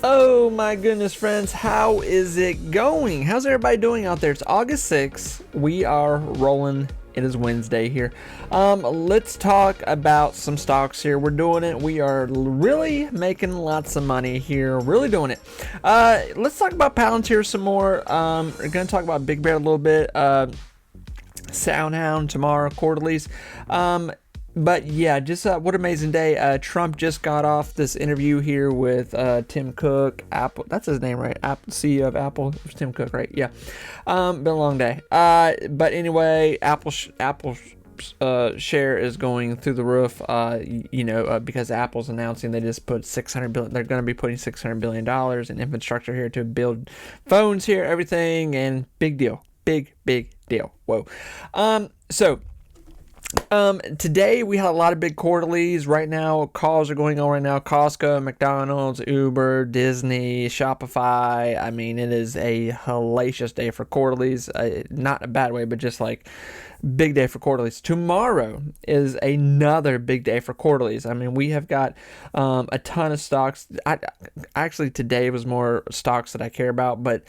Oh my goodness, friends, how is it going? How's everybody doing out there? It's August 6th. We are rolling. It is Wednesday here. Let's talk about some stocks here. We're doing it. We are really making lots of money here. Really doing it. Let's talk about Palantir some more. We're going to talk about Big Bear a little bit. Sound tomorrow, quarterlies. But yeah, just what an amazing day. Trump just got off this interview here with Tim Cook, Apple. That's his name, right? Apple, CEO of Apple. It was Tim Cook, right? Yeah. Been a long day. But anyway, Apple share is going through the roof. Because Apple's announcing they just put $600 billion. They're going to be putting $600 billion in infrastructure here to build phones here, everything, and big deal. Big deal. Whoa. Today we had a lot of big quarterlies. Right now, calls are going on right now. Costco, McDonald's, Uber, Disney, Shopify. I mean, it is a hellacious day for quarterlies. Not in a bad way, but just like big day for quarterlies. Tomorrow is another big day for quarterlies. I mean, we have got a ton of stocks. Actually, today was more stocks that I care about, but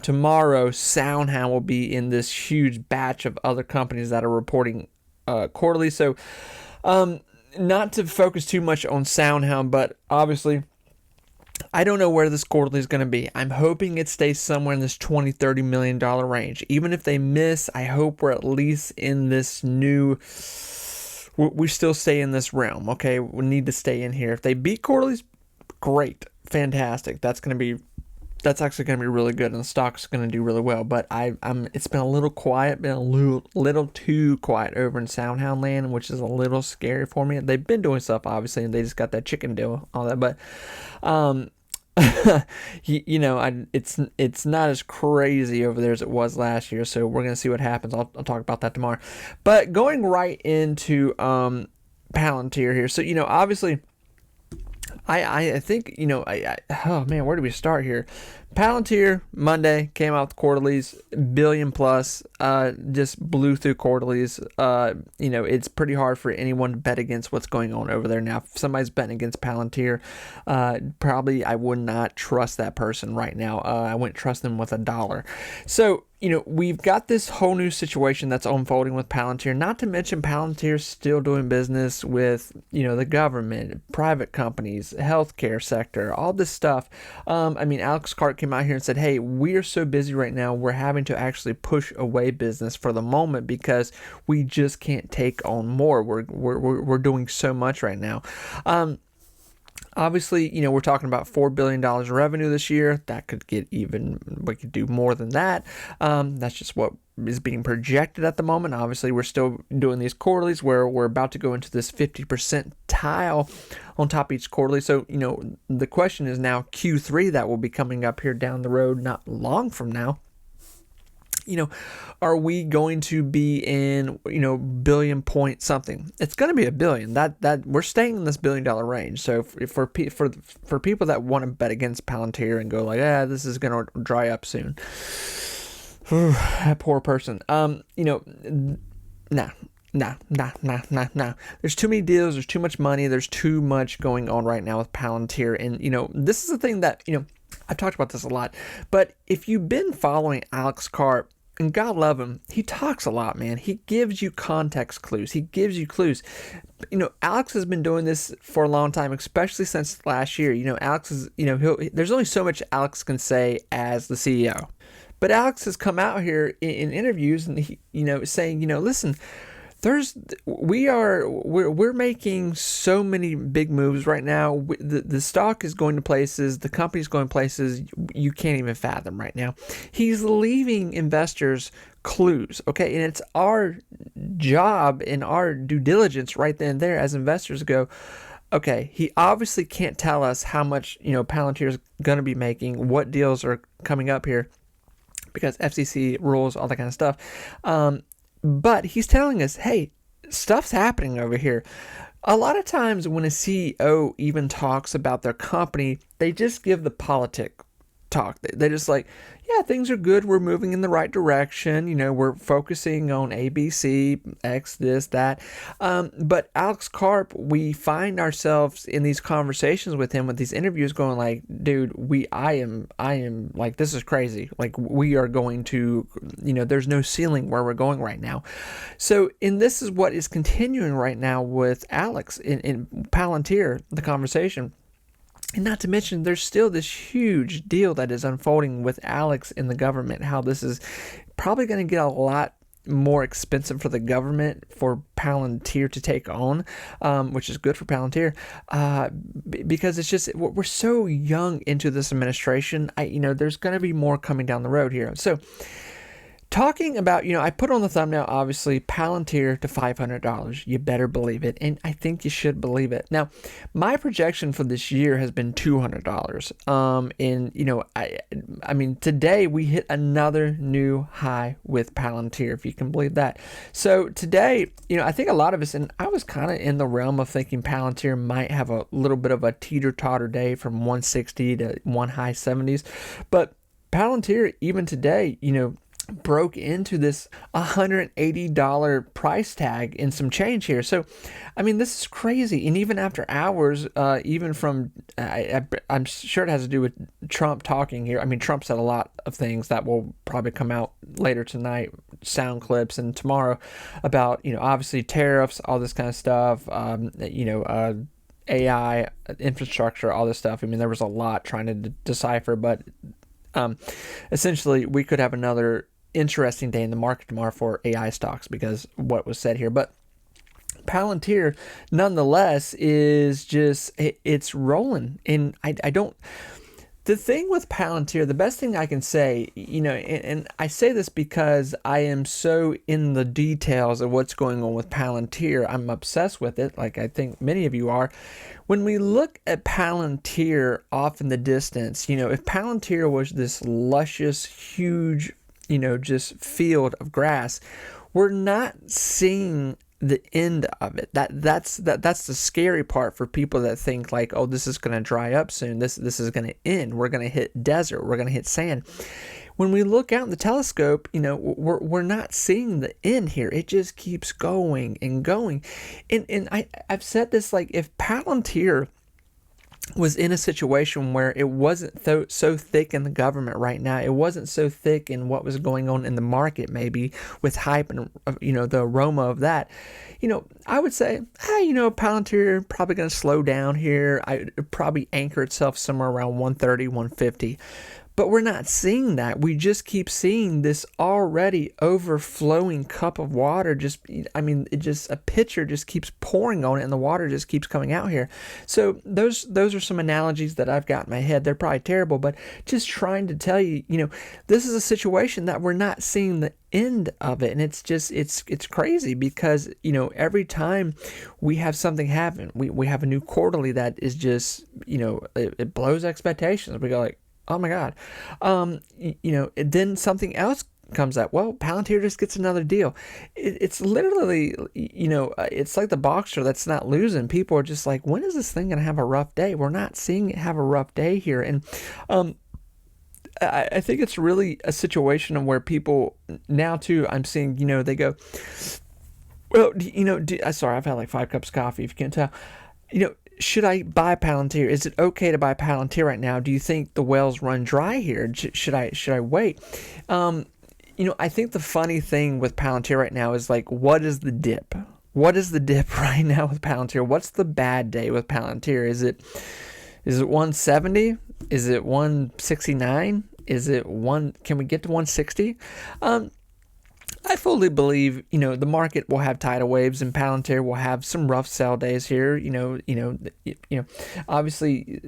tomorrow, Soun will be in this huge batch of other companies that are reporting quarterly. So not to focus too much on Sound, but obviously I don't know where this quarterly is going to be. I'm hoping it stays somewhere in this $20-30 million range. Even if they miss, I hope we're at least in this new, we still stay in this realm. Okay, we need to stay in here. If they beat quarterlies, great, fantastic. That's actually going to be really good, and the stock's going to do really well. But it's been a little quiet, been a little too quiet over in Soundhound land, which is a little scary for me. They've been doing stuff, obviously, and they just got that chicken deal, all that. But, it's not as crazy over there as it was last year. So we're going to see what happens. I'll talk about that tomorrow. But going right into Palantir here. So, obviously, I think, oh man, where do we start here? Palantir, Monday, came out with quarterlies, billion plus, just blew through quarterlies. It's pretty hard for anyone to bet against what's going on over there now. If somebody's betting against Palantir, probably I would not trust that person right now. I wouldn't trust them with $1. So, we've got this whole new situation that's unfolding with Palantir, not to mention Palantir's still doing business with, the government, private companies, healthcare sector, all this stuff. Alex Karp came out here and said, hey, we are so busy right now, we're having to actually push away business for the moment because we just can't take on more. We're doing so much right now. Obviously, we're talking about $4 billion in revenue this year. That could get we could do more than that. That's just what is being projected at the moment. Obviously, we're still doing these quarterlies where we're about to go into this 50% tile on top of each quarterly. So, the question is now Q3 that will be coming up here down the road, not long from now. Are we going to be in, billion point something? It's going to be $1 billion. That we're staying in this $1 billion range. So for people that want to bet against Palantir and go like, this is going to dry up soon. That poor person. Nah. There's too many deals. There's too much money. There's too much going on right now with Palantir. And, this is the thing that, I've talked about this a lot, but if you've been following Alex Karp, and God love him, he talks a lot, man. He gives you context clues. He gives you clues. Alex has been doing this for a long time, especially since last year. Alex is, there's only so much Alex can say as the CEO. But Alex has come out here in interviews and he, saying, listen, we're making so many big moves right now. The stock is going to places, the company's going places you can't even fathom right now. He's leaving investors clues, okay? And it's our job and our due diligence right then and there as investors to go, okay, he obviously can't tell us how much, Palantir is going to be making, what deals are coming up here because FCC rules, all that kind of stuff. But he's telling us, hey, stuff's happening over here. A lot of times when a CEO even talks about their company, they just give the politic talk. They just like, yeah, things are good. We're moving in the right direction. We're focusing on A, B, C, X, this, that. But Alex Karp, we find ourselves in these conversations with him, with these interviews, going like, dude, I am like, this is crazy. Like, we are going to, there's no ceiling where we're going right now. So, and this is what is continuing right now with Alex in Palantir, the conversation. And not to mention, there's still this huge deal that is unfolding with Alex in the government, how this is probably going to get a lot more expensive for the government for Palantir to take on, which is good for Palantir, because it's just, we're so young into this administration. There's going to be more coming down the road here. So, talking about, I put on the thumbnail, obviously, Palantir to $500. You better believe it. And I think you should believe it. Now, my projection for this year has been $200. I mean, today we hit another new high with Palantir, if you can believe that. So today, I think a lot of us, and I was kind of in the realm of thinking Palantir might have a little bit of a teeter-totter day from 160 to one high 70s. But Palantir, even today, broke into this $180 price tag in some change here. So, I mean, this is crazy. And even after hours, even from, I'm sure it has to do with Trump talking here. I mean, Trump said a lot of things that will probably come out later tonight, sound clips, and tomorrow about, obviously tariffs, all this kind of stuff, AI, infrastructure, all this stuff. I mean, there was a lot trying to decipher, but essentially we could have another interesting day in the market tomorrow for AI stocks because what was said here. But Palantir, nonetheless, is just, it's rolling. And I don't, the thing with Palantir, the best thing I can say, and I say this because I am so in the details of what's going on with Palantir. I'm obsessed with it, like I think many of you are. When we look at Palantir off in the distance, if Palantir was this luscious, huge, just field of grass, we're not seeing the end of it. That's the scary part for people that think like, oh, this is going to dry up soon. This is going to end. We're going to hit desert. We're going to hit sand. When we look out in the telescope, we're not seeing the end here. It just keeps going and going. And I've said this, like, if Palantir was in a situation where it wasn't so thick in the government right now, it wasn't so thick in what was going on in the market, maybe with hype and the aroma of that, I would say, Palantir probably going to slow down here. I probably anchor itself somewhere around 130, 150. But we're not seeing that. We just keep seeing this already overflowing cup of water. A pitcher just keeps pouring on it and the water just keeps coming out here. So those are some analogies that I've got in my head. They're probably terrible, but just trying to tell you, this is a situation that we're not seeing the end of it. And it's just, it's crazy because, every time we have something happen, we have a new quarterly that is just, it blows expectations. We go like, oh my God. Then something else comes up. Well, Palantir just gets another deal. It's literally, it's like the boxer that's not losing. People are just like, when is this thing going to have a rough day? We're not seeing it have a rough day here. And I think it's really a situation where people now too, I'm seeing, they go, well, sorry, I've had like 5 cups of coffee, if you can't tell. Should I buy Palantir? Is it okay to buy Palantir right now? Do you think the wells run dry here? Should I wait? I think the funny thing with Palantir right now is like, what is the dip? What is the dip right now with Palantir? What's the bad day with Palantir? Is it 170? Is it 169? Is it can we get to 160? I fully believe, the market will have tidal waves and Palantir will have some rough sell days here. Obviously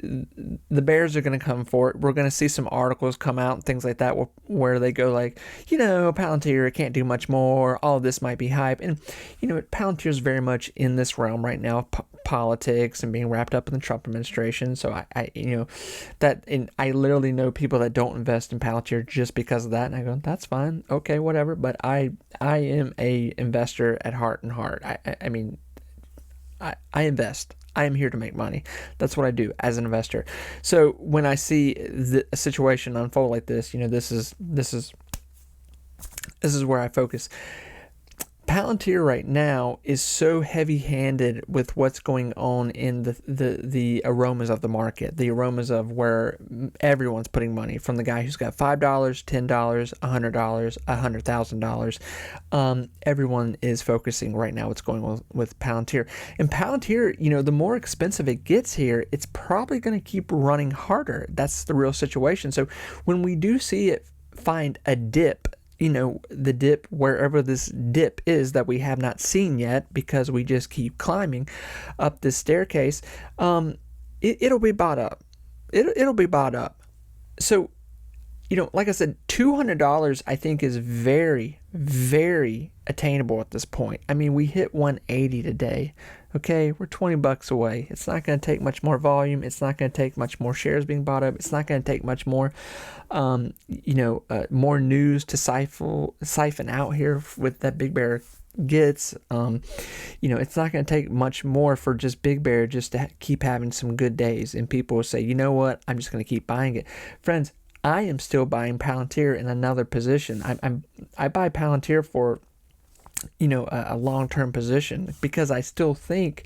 the bears are going to come for it. We're going to see some articles come out and things like that where they go like, Palantir can't do much more. All of this might be hype. And, Palantir is very much in this realm right now, politics and being wrapped up in the Trump administration. So and I literally know people that don't invest in Palantir just because of that. And I go, that's fine. Okay, whatever. But I am a investor at heart and heart. I invest. I am here to make money. That's what I do as an investor. So when I see a situation unfold like this, this is where I focus. Palantir right now is so heavy-handed with what's going on in the aromas of the market, the aromas of where everyone's putting money, from the guy who's got $5, $10, $100, $100,000. Everyone is focusing right now what's going on with Palantir. And Palantir, the more expensive it gets here, it's probably going to keep running harder. That's the real situation. So when we do see it find a dip, the dip, wherever this dip is that we have not seen yet because we just keep climbing up this staircase, it'll be bought up. It'll be bought up. So, like I said, $200 I think is very, very attainable at this point. I mean, we hit 180 today. Okay, we're $20 away. It's not going to take much more volume. It's not going to take much more shares being bought up. It's not going to take much more, more news to siphon out here with that Big Bear gets. It's not going to take much more for just Big Bear just to keep having some good days, and people will say, you know what, I'm just going to keep buying it. Friends, I am still buying Palantir in another position. I buy Palantir for a long-term position because I still think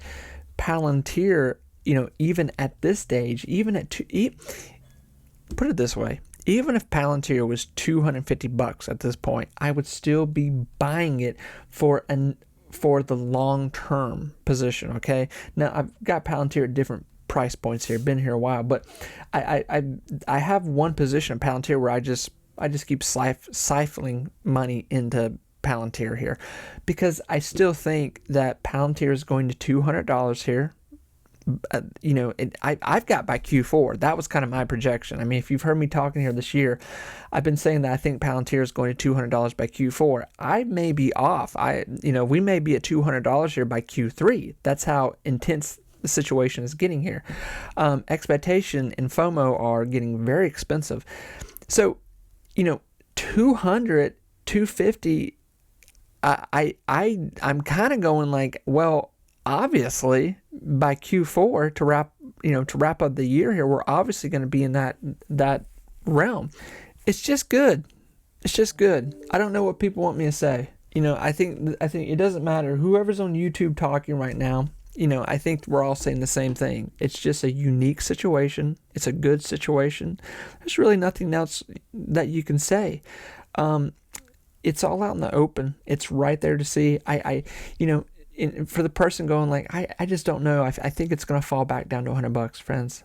Palantir, even at this stage, even at put it this way, even if Palantir was $250 at this point, I would still be buying it for the long-term position. Okay, now I've got Palantir at different price points here, been here a while, but I have one position in Palantir where I just keep siphoning money into Palantir here, because I still think that Palantir is going to $200 here. I've got by Q4. That was kind of my projection. I mean, if you've heard me talking here this year, I've been saying that I think Palantir is going to $200 by Q4. I may be off. We may be at $200 here by Q3. That's how intense the situation is getting here. Expectation and FOMO are getting very expensive. So, 200, 250. I'm kind of going like, well, obviously by Q4 to wrap up the year here, we're obviously going to be in that realm. It's just good. It's just good. I don't know what people want me to say. I think it doesn't matter. Whoever's on YouTube talking right now, I think we're all saying the same thing. It's just a unique situation. It's a good situation. There's really nothing else that you can say. It's all out in the open. It's right there to see. For the person going like, I just don't know. I think it's going to fall back down to $100, friends.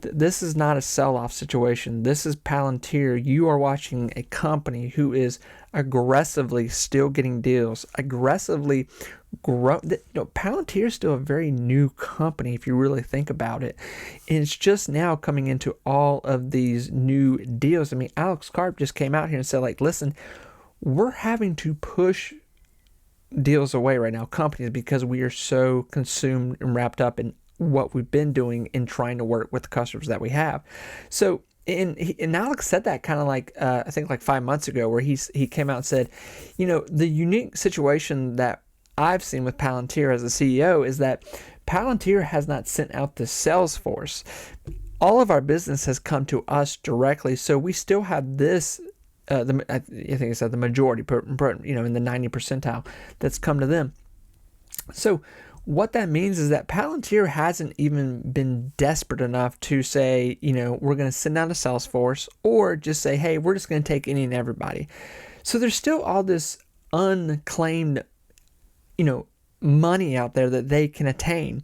This is not a sell-off situation. This is Palantir. You are watching a company who is aggressively still getting deals, aggressively grow. Palantir is still a very new company if you really think about it. And it's just now coming into all of these new deals. I mean, Alex Karp just came out here and said, like, listen, we're having to push deals away right now, companies, because we are so consumed and wrapped up in what we've been doing in trying to work with the customers that we have. So, and Alex said that kind of like, I think like 5 months ago, where he came out and said, the unique situation that I've seen with Palantir as a CEO is that Palantir has not sent out the sales force. All of our business has come to us directly. So we still have this, I think I said the majority, in the 90 percentile that's come to them. So what that means is that Palantir hasn't even been desperate enough to say, we're going to send out a sales force, or just say, hey, we're just going to take any and everybody. So there's still all this unclaimed, money out there that they can attain.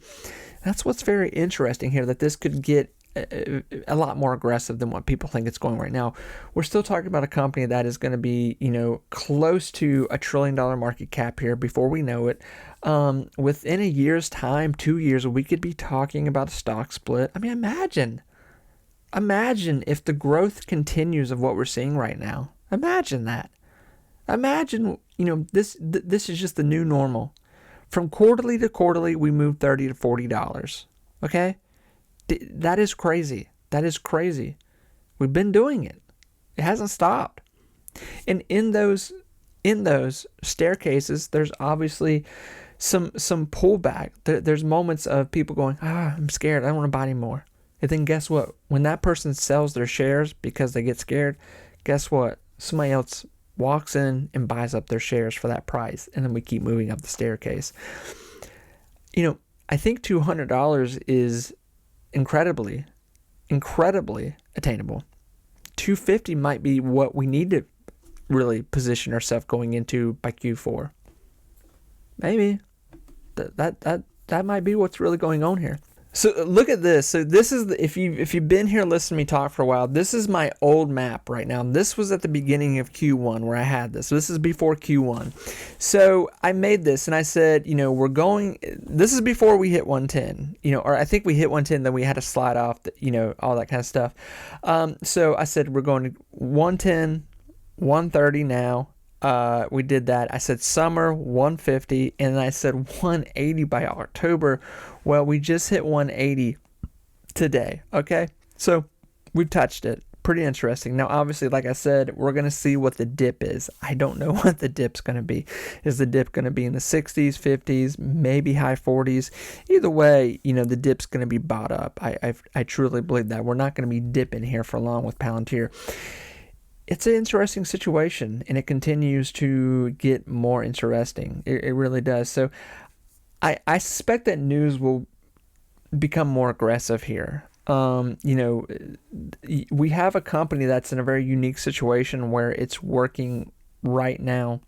That's what's very interesting here, that this could get a lot more aggressive than what people think it's going right now. We're still talking about a company that is going to be, close to $1 trillion market cap here before we know it. Within a year's time, 2 years, we could be talking about a stock split. I mean, imagine if the growth continues of what we're seeing right now. Imagine that. Imagine, this is just the new normal. From quarterly to quarterly, we move $30 to $40. Okay? That is crazy. That is crazy. We've been doing it. It hasn't stopped. And in those staircases, there's obviously, some pullback. There's moments of people going, I'm scared, I don't want to buy anymore. And then guess what? When that person sells their shares because they get scared, guess what? Somebody else walks in and buys up their shares for that price, and then we keep moving up the staircase. I think $200 is incredibly attainable. $250 might be what we need to really position ourselves going into by Q4. Maybe that might be what's really going on here. So look at this. So this is if you've been here listening to me talk for a while, this is my old map right now. This was at the beginning of Q1 where I had this. So this is before Q1. So I made this and I said, this is before we hit 110, or I think we hit 110, then we had to slide off, all that kind of stuff. So I said, we're going to 110, 130 now. We did that. I said summer 150, and I said 180 by October. Well, we just hit 180 today. Okay, so we've touched it. Pretty interesting. Now, obviously, like I said, we're going to see what the dip is. I don't know what the dip's going to be. Is the dip going to be in the 60s, 50s, maybe high 40s? Either way, the dip's going to be bought up. I truly believe that. We're not going to be dipping here for long with Palantir. It's an interesting situation, and it continues to get more interesting. It really does. So I suspect that news will become more aggressive here. We have a company that's in a very unique situation where it's working right now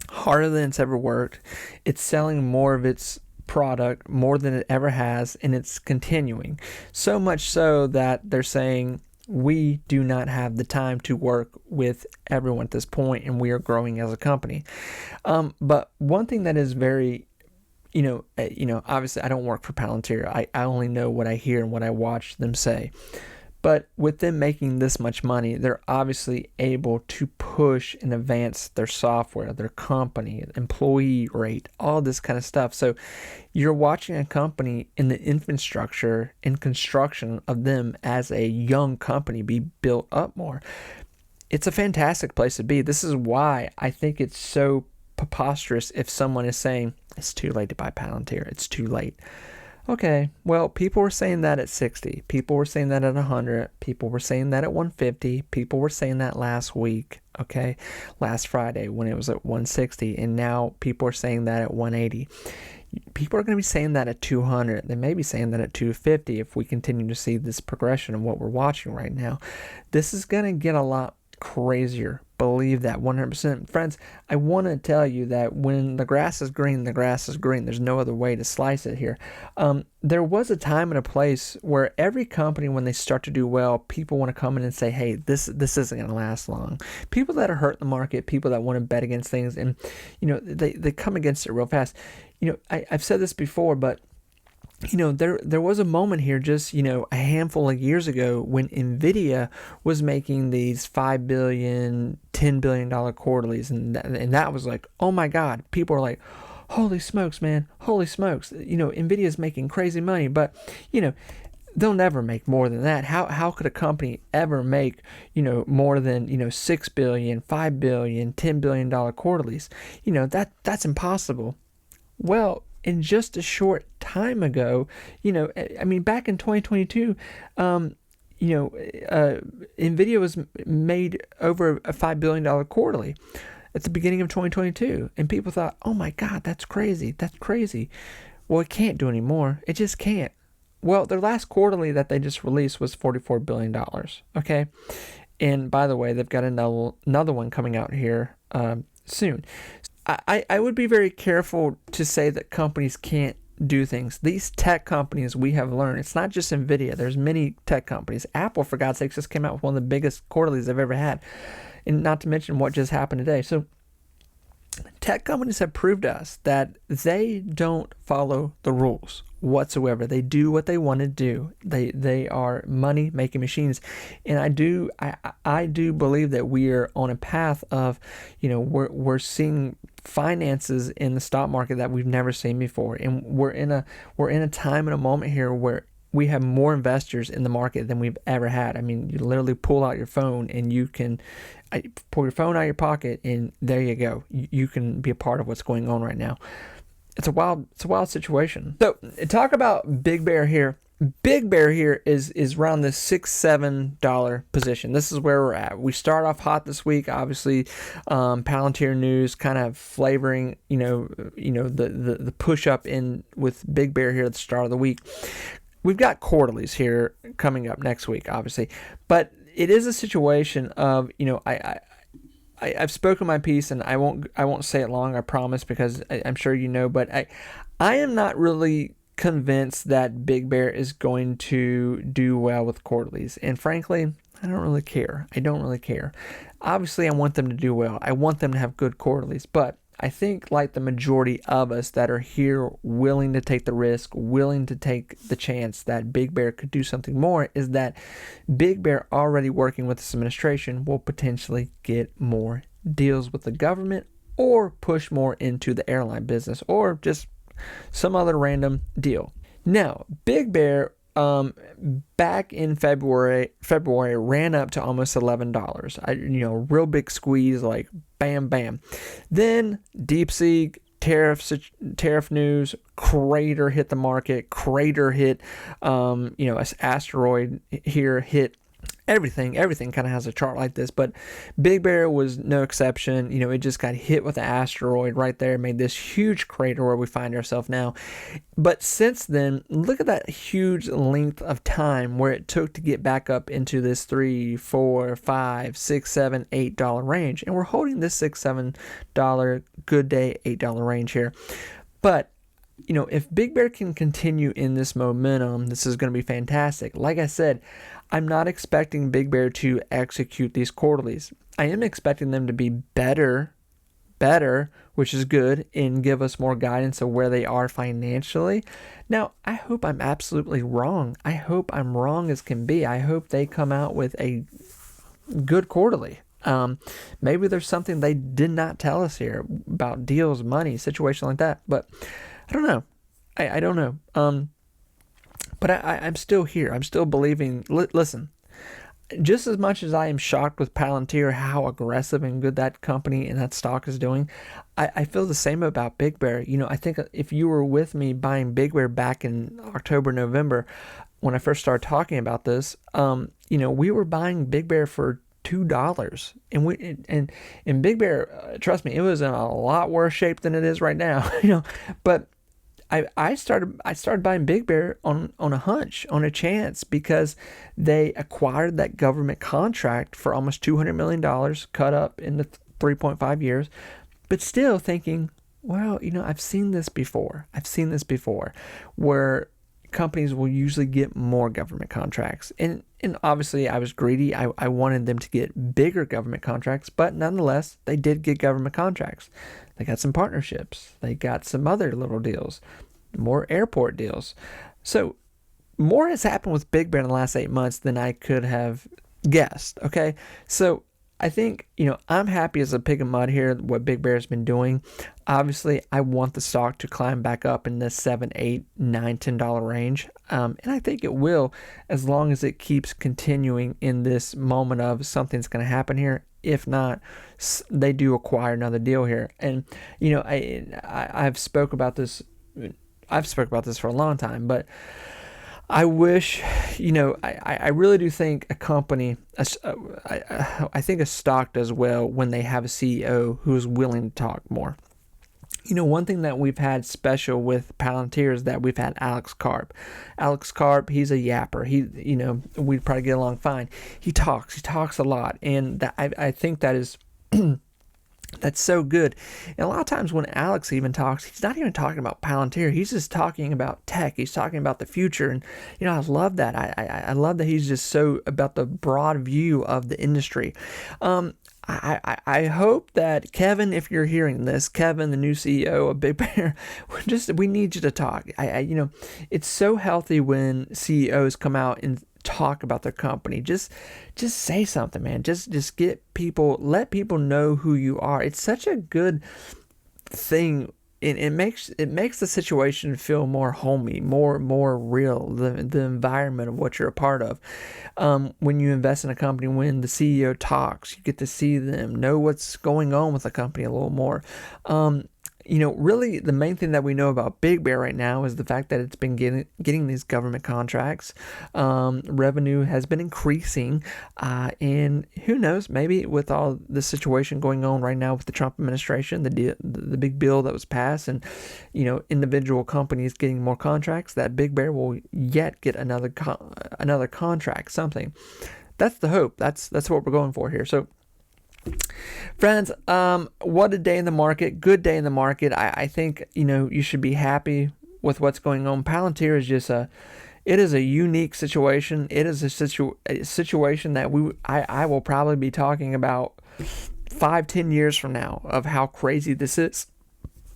harder than it's ever worked. It's selling more of its product more than it ever has, and it's continuing. So much so that they're saying, we do not have the time to work with everyone at this point, and we are growing as a company. But one thing that is very, obviously I don't work for Palantir. I only know what I hear and what I watch them say. But with them making this much money, they're obviously able to push and advance their software, their company, employee rate, all this kind of stuff. So you're watching a company in the infrastructure and construction of them as a young company be built up more. It's a fantastic place to be. This is why I think it's so preposterous if someone is saying, it's too late to buy Palantir. It's too late. Okay, well, people were saying that at 60. People were saying that at 100. People were saying that at 150. People were saying that last week, okay, last Friday when it was at 160. And now people are saying that at 180. People are going to be saying that at 200. They may be saying that at 250 if we continue to see this progression of what we're watching right now. This is going to get a lot crazier. Believe that 100%. Friends, I want to tell you that when the grass is green, the grass is green. There's no other way to slice it here. There was a time and a place where every company, when they start to do well, people want to come in and say, hey, this isn't going to last long. People that are hurting the market, people that want to bet against things, and they come against it real fast. I've said this before, but there was a moment here just, a handful of years ago when NVIDIA was making these $5 billion, $10 billion quarterlies. And that was like, oh my God, people are like, holy smokes, man, holy smokes. NVIDIA is making crazy money, but, they'll never make more than that. How could a company ever make, more than, $6 billion, $5 billion, $10 billion quarterlies? That's impossible. Well, in just a short time ago, back in 2022, NVIDIA was made over a $5 billion quarterly at the beginning of 2022. And people thought, oh my God, that's crazy. That's crazy. Well, it can't do anymore. It just can't. Well, their last quarterly that they just released was $44 billion. Okay. And by the way, they've got another one coming out here soon. I would be very careful to say that companies can't do things. These tech companies, we have learned, it's not just NVIDIA. There's many tech companies. Apple, for God's sakes, just came out with one of the biggest quarterlies they've ever had. And not to mention what just happened today. So tech companies have proved to us that they don't follow the rules whatsoever. They do what they want to do. They are money making machines, and I do believe that we are on a path of, we're seeing finances in the stock market that we've never seen before, and we're in a time and a moment here where we have more investors in the market than we've ever had. I mean, you literally pull out your phone and you can pull your phone out of your pocket, and there you go. You can be a part of what's going on right now. it's a wild situation. So talk about Big Bear here. Big Bear here is around the $6-7 position. This is where we're at. We start off hot this week. Obviously, Palantir news kind of flavoring, the push up in with Big Bear here at the start of the week. We've got quarterlies here coming up next week, obviously, but it is a situation of, I've spoken my piece, and I won't say it long, I promise, because I'm sure you know, but I am not really convinced that Big Bear is going to do well with quarterlies. And frankly, I don't really care. Obviously, I want them to do well. I want them to have good quarterlies, but I think, like the majority of us that are here willing to take the risk, willing to take the chance that Big Bear could do something more, is that Big Bear, already working with this administration, will potentially get more deals with the government or push more into the airline business or just some other random deal. Now, Big Bear back in February ran up to almost $11. Real big squeeze, like bam, bam. Then DeepSeek, tariff news, crater hit the market, hit, an asteroid here hit. Everything kind of has a chart like this, but Big Bear was no exception. It just got hit with an asteroid right there, made this huge crater where we find ourselves now. But since then, look at that huge length of time where it took to get back up into this $3, $4, $5, $6, $7, $8 range, and we're holding this $6-7 good day $8 range here. But if Big Bear can continue in this momentum, this is going to be fantastic. Like I said, I'm not expecting Big Bear to execute these quarterlies. I am expecting them to be better, which is good, and give us more guidance of where they are financially. Now, I hope I'm absolutely wrong. I hope I'm wrong as can be. I hope they come out with a good quarterly. Maybe there's something they did not tell us here about deals, money, situation like that. But I don't know. I don't know. But I'm still here. I'm still believing. Listen, just as much as I am shocked with Palantir, how aggressive and good that company and that stock is doing, I feel the same about Big Bear. I think if you were with me buying Big Bear back in October, November, when I first started talking about this, we were buying Big Bear for $2, and Big Bear, trust me, it was in a lot worse shape than it is right now. But I started buying Big Bear on a hunch, on a chance, because they acquired that government contract for almost $200 million, cut up into 3.5 years, but still thinking, well, I've seen this before, where companies will usually get more government contracts. And obviously I was greedy. I wanted them to get bigger government contracts, but nonetheless, they did get government contracts. They got some partnerships. They got some other little deals, more airport deals. So more has happened with Big Bear in the last 8 months than I could have guessed. Okay. So I think, I'm happy as a pig in mud here, what Big Bear has been doing. Obviously, I want the stock to climb back up in the $7, $8, $9, $10 range. And I think it will, as long as it keeps continuing in this moment of something's going to happen here. If not, they do acquire another deal here. And, I've spoke about this. I've spoke about this for a long time, but I wish, I really do think a company, I think a stock does well when they have a CEO who is willing to talk more. One thing that we've had special with Palantir is that we've had Alex Karp. Alex Karp, he's a yapper. We'd probably get along fine. He talks a lot, and I think that is that's so good. And a lot of times when Alex even talks, he's not even talking about Palantir. He's just talking about tech. He's talking about the future. And, I love that. I love that he's just so about the broad view of the industry. I hope that Kevin, if you're hearing this, Kevin, the new CEO of Big Bear, we need you to talk. It's so healthy when CEOs come out and talk about their company. Just say something, man. Just let people know who you are. It's such a good thing. It makes the situation feel more homey, more real, the environment of what you're a part of. When you invest in a company, when the CEO talks, you get to see them, know what's going on with the company a little more. really the main thing that we know about Big Bear right now is the fact that it's been getting these government contracts. Revenue has been increasing, and who knows, maybe with all the situation going on right now with the Trump administration, the big bill that was passed, and individual companies getting more contracts, that Big Bear will yet get another contract, something. That's the hope. That's what we're going for here. So, friends, what a day in the market. Good day in the market. I think, you should be happy with what's going on. Palantir is just it is a unique situation. It is a situation that I will probably be talking about 5-10 years from now of how crazy this is.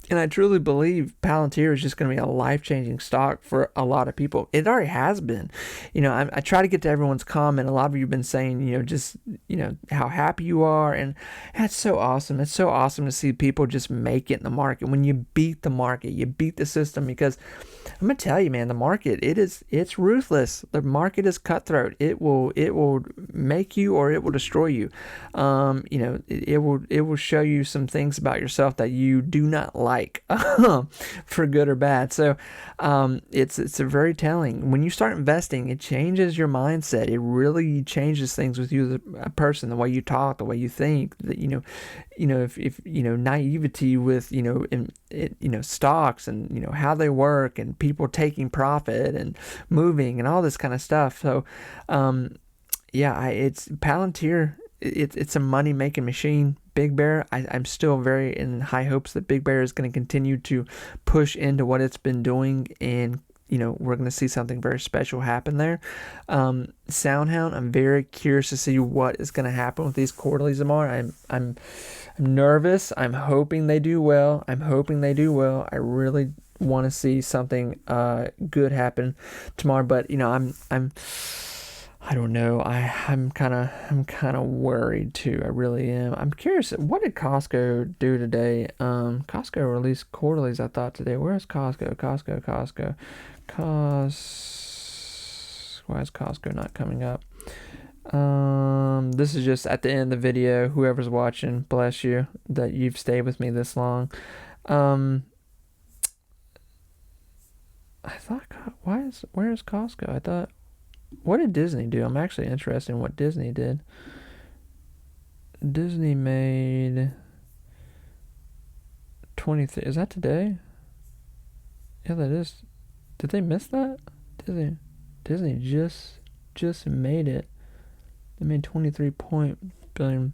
And I truly believe Palantir is just going to be a life-changing stock for a lot of people. It already has been. I try to get to everyone's comment. A lot of you have been saying, just, how happy you are. And that's so awesome. It's so awesome to see people just make it in the market. When you beat the market, you beat the system, because I'm going to tell you, man, the market, it's ruthless. The market is cutthroat. It will make you or it will destroy you. It will show you some things about yourself that you do not like, for good or bad. So it's a very telling. When you start investing, it changes your mindset. It really changes things with you as a person, the way you talk, the way you think. That if naivety with stocks and how they work and people taking profit and moving and all this kind of stuff. So it's Palantir. It's a money making machine. Big Bear, I'm still very in high hopes that Big Bear is going to continue to push into what it's been doing, and we're going to see something very special happen there. Soundhound, I'm very curious to see what is going to happen with these quarterlies tomorrow. I'm nervous. I'm hoping they do well. I really want to see something good happen tomorrow, but I don't know. I'm kind of worried too. I really am. I'm curious. What did Costco do today? Costco released quarterlies, I thought, today. Where's Costco? Why is Costco not coming up? This is just at the end of the video. Whoever's watching, bless you that you've stayed with me this long. I thought, where is Costco? I thought. What did Disney do? I'm actually interested in what Disney did. Disney made 23. Is that today? Yeah, that is. Did they miss that? Disney just made it. They made 23 billion.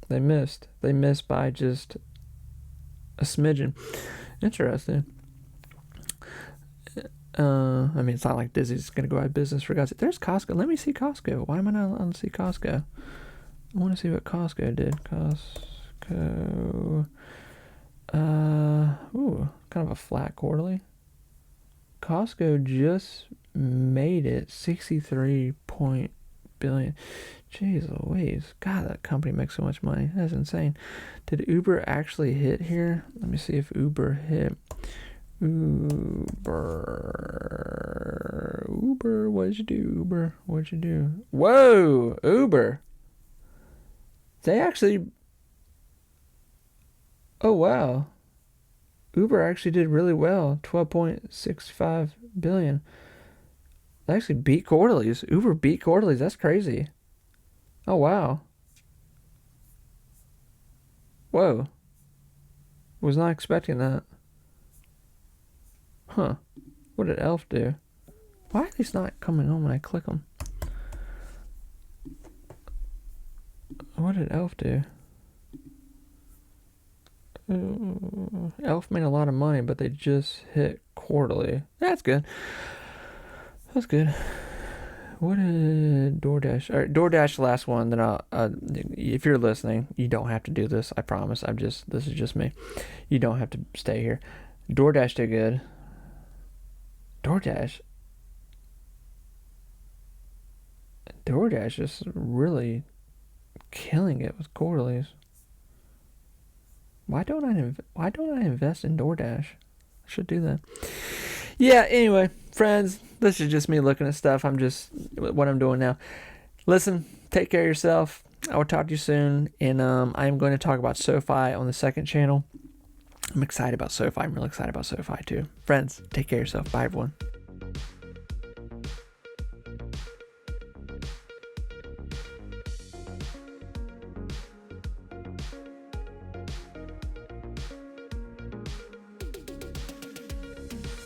They missed. They missed by just a smidgen. Interesting. It's not like Disney's going to go out of business, for God's sake. There's Costco. Let me see Costco. Why am I not allowed to see Costco? I want to see what Costco did. Costco. Kind of a flat quarterly. Costco just made it 63 billion. Jeez Louise. God, that company makes so much money. That's insane. Did Uber actually hit here? Let me see if Uber hit. Uber, what'd you do? Whoa, Uber. They actually, oh wow. Uber actually did really well, 12.65 billion. They actually beat quarterlies. Uber beat quarterlies, that's crazy. Oh wow. Whoa. Was not expecting that. Huh. What did Elf do? Why are these not coming on when I click them? What did Elf do? Elf made a lot of money, but they just hit quarterly. That's good. What did DoorDash? All right, DoorDash, the last one. Then if you're listening, you don't have to do this. I promise. This is just me. You don't have to stay here. DoorDash did good. DoorDash is really killing it with quarterlies. Why don't I invest in DoorDash? I should do that. Yeah, anyway, friends, this is just me looking at stuff. What I'm doing now. Listen, take care of yourself. I will talk to you soon, and I am going to talk about SoFi on the second channel. I'm excited about SoFi. I'm really excited about SoFi too. Friends, take care of yourself. Bye, everyone.